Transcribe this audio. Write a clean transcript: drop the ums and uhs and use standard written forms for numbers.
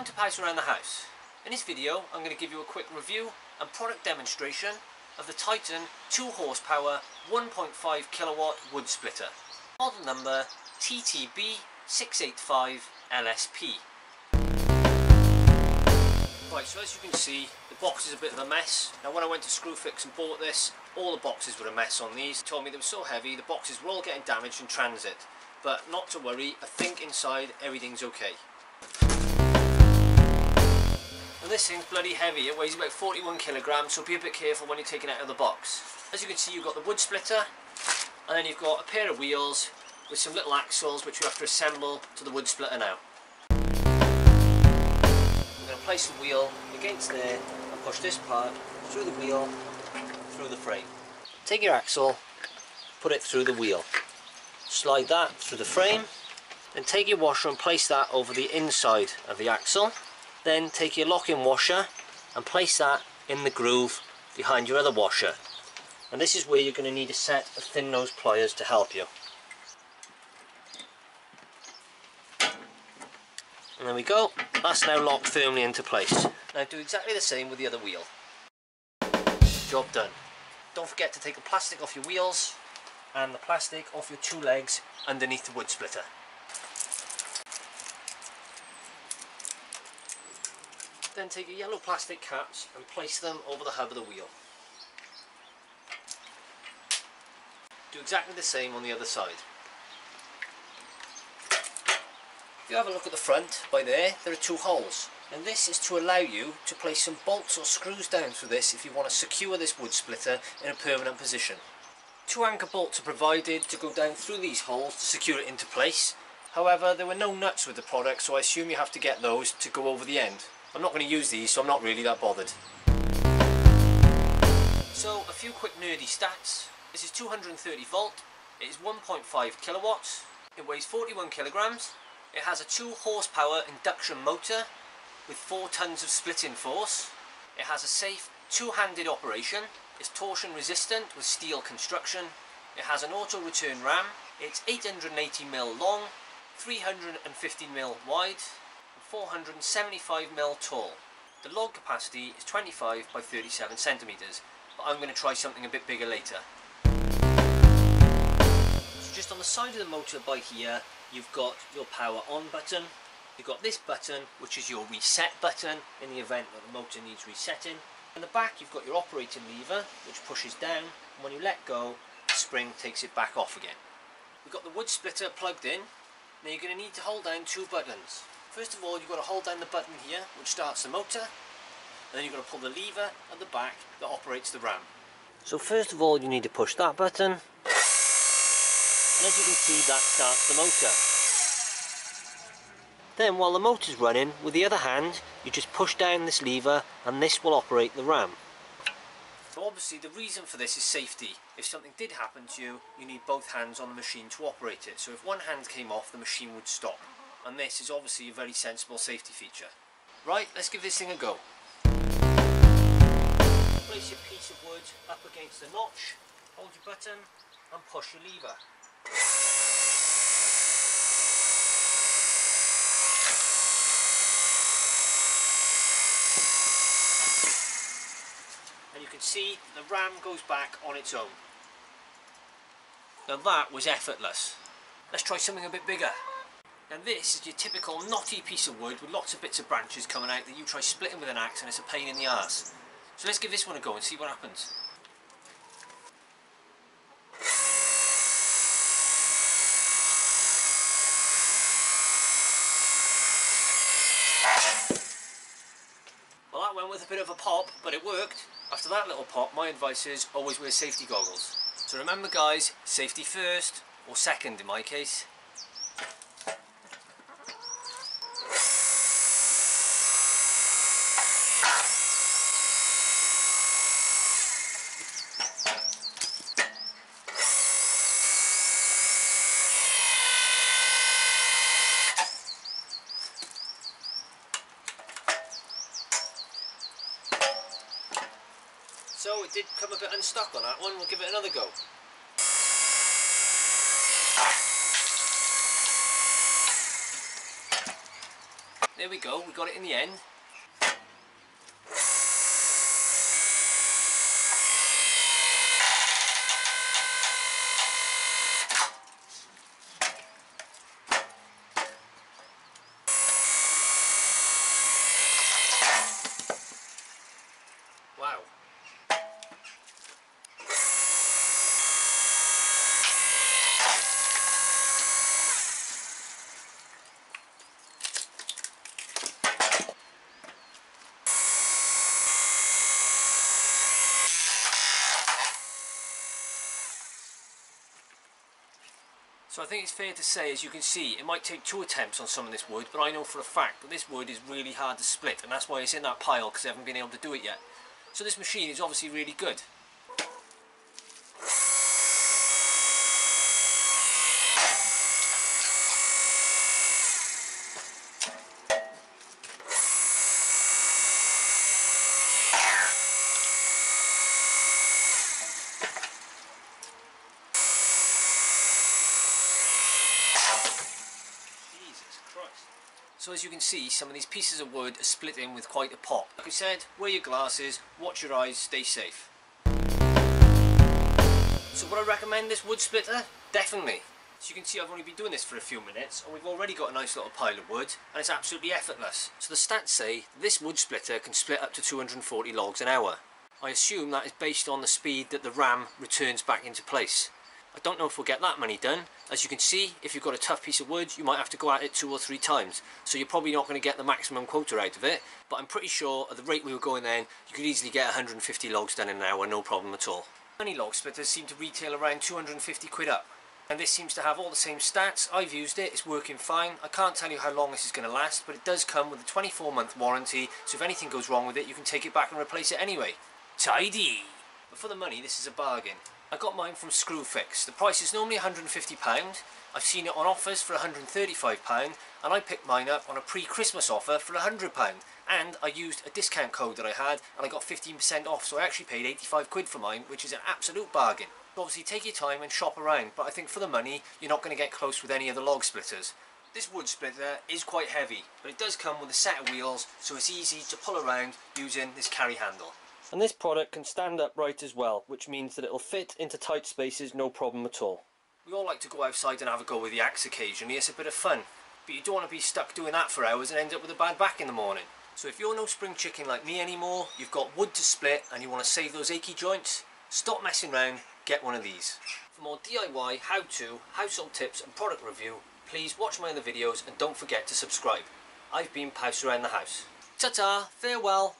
Hunter Pies around the house. In this video I'm going to give you a quick review and product demonstration of the Titan 2 horsepower 1.5 kilowatt wood splitter. Model number TTB685LSP. Right, so as you can see the box is a bit of a mess. Now when I went to Screwfix and bought this, all the boxes were a mess on these. They told me they were so heavy the boxes were all getting damaged in transit. But not to worry, I think inside everything's okay. And this thing's bloody heavy, it weighs about 41 kilograms, so be a bit careful when you're taking it out of the box. As you can see, you've got the wood splitter, and then you've got a pair of wheels with some little axles which you have to assemble to the wood splitter now. I'm going to place the wheel against there and push this part through the wheel, through the frame. Take your axle, put it through the wheel, slide that through the frame, then take your washer and place that over the inside of the axle. Then take your lock-in washer and place that in the groove behind your other washer. And this is where you're going to need a set of thin nose pliers to help you. And there we go, that's now locked firmly into place. Now do exactly the same with the other wheel. Job done. Don't forget to take the plastic off your wheels and the plastic off your two legs underneath the wood splitter. Then take your yellow plastic caps and place them over the hub of the wheel. Do exactly the same on the other side. If you have a look at the front, by there are two holes. And this is to allow you to place some bolts or screws down through this if you want to secure this wood splitter in a permanent position. Two anchor bolts are provided to go down through these holes to secure it into place. However, there were no nuts with the product, so I assume you have to get those to go over the end. I'm not going to use these, so I'm not really that bothered. So, a few quick nerdy stats. This is 230 volt, it is 1.5 kilowatts, it weighs 41 kilograms, it has a 2 horsepower induction motor with 4 tons of splitting force, it has a safe two-handed operation, it's torsion resistant with steel construction, it has an auto return ram, it's 880mm long, 350mm wide, 475mm tall. The log capacity is 25 by 37 centimeters, but I'm going to try something a bit bigger later. So just on the side of the motor by here, you've got your power on button. You've got this button, which is your reset button in the event that the motor needs resetting. In the back, you've got your operating lever, which pushes down, and when you let go, the spring takes it back off again. We've got the wood splitter plugged in. Now you're going to need to hold down two buttons. First of all, you've got to hold down the button here, which starts the motor, and then you've got to pull the lever at the back that operates the ram. So first of all, you need to push that button, and as you can see, that starts the motor. Then while the motor's running, with the other hand, you just push down this lever, and this will operate the ram. So obviously the reason for this is safety. If something did happen to you, you need both hands on the machine to operate it. So if one hand came off, the machine would stop. And this is obviously a very sensible safety feature. Right, let's give this thing a go. Place your piece of wood up against the notch, hold your button and push your lever. And you can see the ram goes back on its own. Now that was effortless. Let's try something a bit bigger. And this is your typical knotty piece of wood with lots of bits of branches coming out that you try splitting with an axe and it's a pain in the arse. So let's give this one a go and see what happens. Well, that went with a bit of a pop, but it worked. After that little pop, my advice is always wear safety goggles. So remember guys, safety first, or second in my case. So it did come a bit unstuck on that one, we'll give it another go. there we go, we got it in the end. Wow. So I think it's fair to say, as you can see, it might take 2 attempts on some of this wood, but I know for a fact that this wood is really hard to split, and that's why it's in that pile, because I haven't been able to do it yet. So this machine is obviously really good. So as you can see, some of these pieces of wood are split in with quite a pop. Like I said, wear your glasses, watch your eyes, stay safe. So would I recommend this wood splitter? Definitely. As you can see, I've only been doing this for a few minutes and we've already got a nice little pile of wood and it's absolutely effortless. So the stats say this wood splitter can split up to 240 logs an hour. I assume that is based on the speed that the ram returns back into place. I don't know if we'll get that many done. As you can see, if you've got a tough piece of wood, you might have to go at it 2 or 3 times. So you're probably not going to get the maximum quota out of it, but I'm pretty sure at the rate we were going then, you could easily get 150 logs done in an hour, no problem at all. Many log splitters seem to retail around 250 quid up. And this seems to have all the same stats. I've used it, it's working fine. I can't tell you how long this is going to last, but it does come with a 24-month warranty, so if anything goes wrong with it, you can take it back and replace it anyway. Tidy! But for the money, this is a bargain. I got mine from Screwfix. The price is normally £150. I've seen it on offers for £135 and I picked mine up on a pre-Christmas offer for £100. And I used a discount code that I had and I got 15% off, so I actually paid 85 quid for mine, which is an absolute bargain. Obviously take your time and shop around, but I think for the money you're not going to get close with any of the log splitters. This wood splitter is quite heavy, but it does come with a set of wheels, so it's easy to pull around using this carry handle. And this product can stand upright as well, which means that it'll fit into tight spaces no problem at all. We all like to go outside and have a go with the axe occasionally, it's a bit of fun. But you don't want to be stuck doing that for hours and end up with a bad back in the morning. So if you're no spring chicken like me anymore, you've got wood to split and you want to save those achy joints, stop messing around, get one of these. For more DIY, how-to, household tips and product review, please watch my other videos and don't forget to subscribe. I've been Pouse Around the House. Ta-ta, farewell.